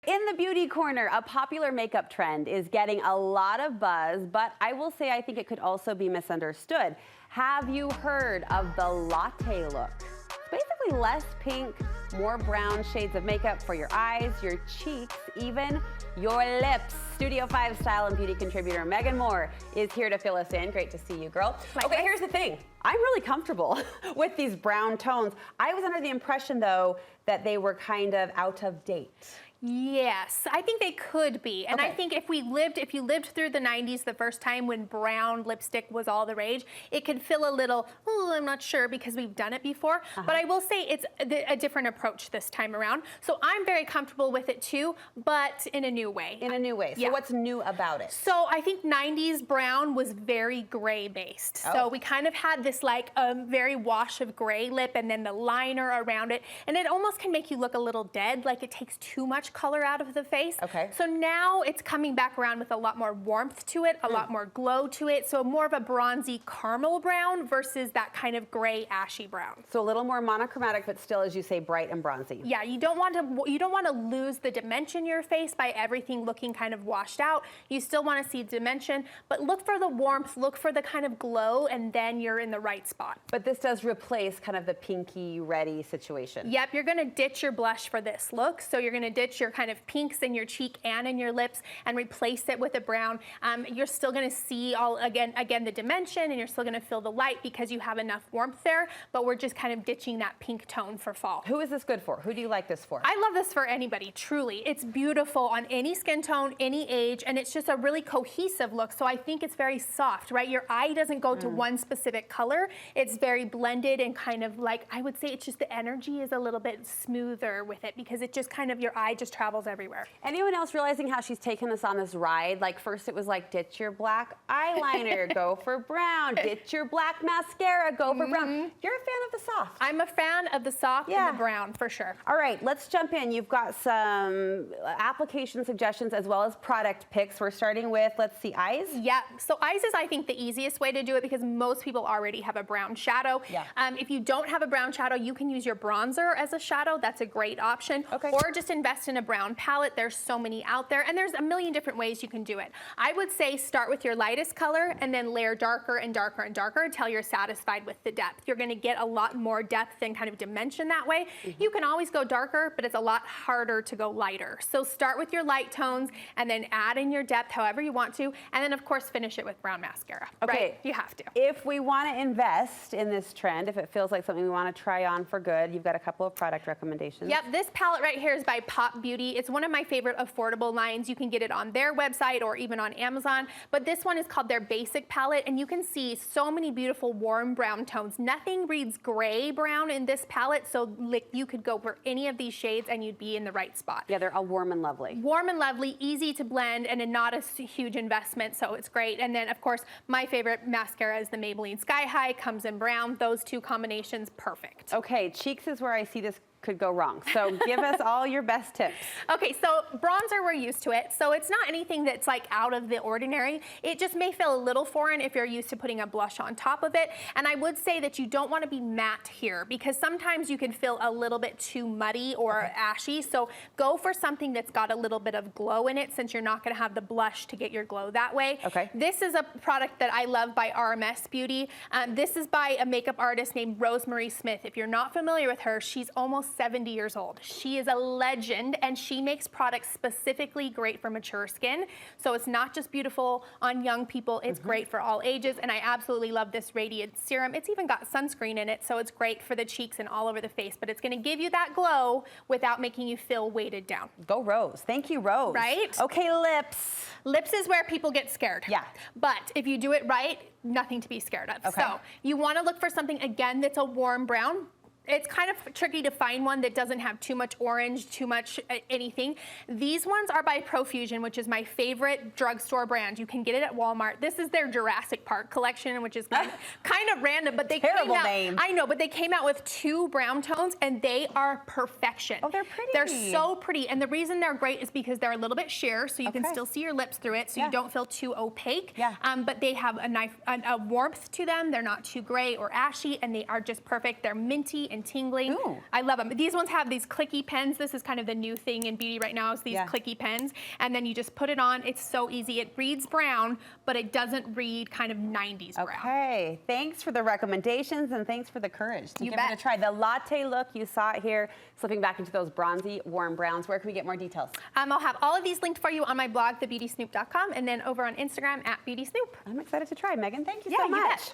In the beauty corner, a popular makeup trend is getting a lot of buzz, but I will say I think it could also be misunderstood. Have you heard of the latte look? It's basically less pink, more brown shades of makeup for your eyes, your cheeks, even your lips. Studio 5 style and beauty contributor Megan Moore is here to fill us in. Great to see you, girl. Okay, here's the thing. I'm really comfortable with these brown tones. I was under the impression, though, that they were kind of out of date. Yes, I think they could be. And I think if you lived through the 90s, the first time when brown lipstick was all the rage, it could feel a little, oh, I'm not sure because we've done it before. But I will say it's a different approach this time around. So I'm very comfortable with it too, but in a new way. In a new way. So what's new about it? So I think 90s brown was very gray based. So we kind of had this like very wash of gray lip and then the liner around it. And it almost can make you look a little dead, like it takes too much color out of the face. So now it's coming back around with a lot more warmth to it, a lot more glow to it. So more of a bronzy caramel brown versus that kind of gray ashy brown. So a little more monochromatic, but still, as you say, bright and bronzy. Yeah, you don't want to lose the dimension in your face by everything looking kind of washed out. You still want to see dimension, but look for the warmth, look for the kind of glow, and then you're in the right spot. But this does replace kind of the pinky ready situation. Yep, you're going to ditch your blush for this look. So you're going to ditch your kind of pinks in your cheek and in your lips and replace it with a brown. You're still going to see again the dimension, and you're still going to feel the light because you have enough warmth there, but we're just kind of ditching that pink tone for fall. Who is this good for? Who do you like this for? I love this for anybody, truly. It's beautiful on any skin tone, any age, and it's just a really cohesive look. So I think it's very soft, right? Your eye doesn't go to one specific color. It's very blended and kind of like, I would say it's just the energy is a little bit smoother with it because it just kind of, your eye just travels everywhere. Anyone else realizing how she's taken us on this ride? Like first it was like, ditch your black eyeliner, go for brown. Ditch your black mascara, go for brown. You're a fan of the soft. I'm a fan of the soft and the brown for sure. All right, let's jump in. You've got some application suggestions as well as product picks. We're starting with, let's see, eyes? Yeah, so eyes is I think the easiest way to do it because most people already have a brown shadow. If you don't have a brown shadow, you can use your bronzer as a shadow. That's a great option. Or just invest in a brown palette. There's so many out there, and there's a million different ways you can do it. I would say start with your lightest color and then layer darker and darker and darker until you're satisfied with the depth. You're going to get a lot more depth and kind of dimension that way. You can always go darker, but it's a lot harder to go lighter. So start with your light tones and then add in your depth however you want to, and then of course finish it with brown mascara. Right? You have to. If we want to invest in this trend, if it feels like something we want to try on for good, you've got a couple of product recommendations. Yep, this palette right here is by Pop Beauty. It's one of my favorite affordable lines. You can get it on their website or even on Amazon, but this one is called their Basic palette, and you can see so many beautiful warm brown tones. Nothing reads gray brown in this palette, so you could go for any of these shades and you'd be in the right spot. Yeah, they're all warm and lovely. Warm and lovely, easy to blend, and not a huge investment, so it's great. And then, of course, my favorite mascara is the Maybelline Sky High, comes in brown. Those two combinations, perfect. Okay, cheeks is where I see this could go wrong. So give us all your best tips. Okay, so bronzer, we're used to it. So it's not anything that's like out of the ordinary. It just may feel a little foreign if you're used to putting a blush on top of it. And I would say that you don't want to be matte here because sometimes you can feel a little bit too muddy or ashy. So go for something that's got a little bit of glow in it since you're not going to have the blush to get your glow that way. This is a product that I love by RMS Beauty. This is by a makeup artist named Rosemary Smith. If you're not familiar with her, she's almost 70 years old. She is a legend, and she makes products specifically great for mature skin. So it's not just beautiful on young people, it's great for all ages, and I absolutely love this Radiant Serum. It's even got sunscreen in it, so it's great for the cheeks and all over the face, but it's gonna give you that glow without making you feel weighted down. Go Rose. Thank you, Rose. Right? Okay, lips. Lips is where people get scared. Yeah. But if you do it right, nothing to be scared of. So you wanna look for something, again, that's a warm brown. It's kind of tricky to find one that doesn't have too much orange, too much anything. These ones are by Profusion, which is my favorite drugstore brand. You can get it at Walmart. This is their Jurassic Park collection, which is kind of random, but they Terrible name. I know, but they came out with 2 brown tones, and they are perfection. Oh, they're pretty. They're so pretty, and the reason they're great is because they're a little bit sheer, so you can still see your lips through it, so you don't feel too opaque. But they have a warmth to them. They're not too gray or ashy, and they are just perfect. They're minty and tingling. Ooh. I love them. These ones have these clicky pens. This is kind of the new thing in beauty right now is these clicky pens. And then you just put it on. It's so easy. It reads brown, but it doesn't read kind of 90s brown. Okay, thanks for the recommendations and thanks for the courage to give it a try. The Latte Look, you saw it here, slipping back into those bronzy, warm browns. Where can we get more details? I'll have all of these linked for you on my blog, thebeautysnoop.com, and then over on Instagram @BeautySnoop. I'm excited to try. Megan, thank you Yeah, so you much. bet.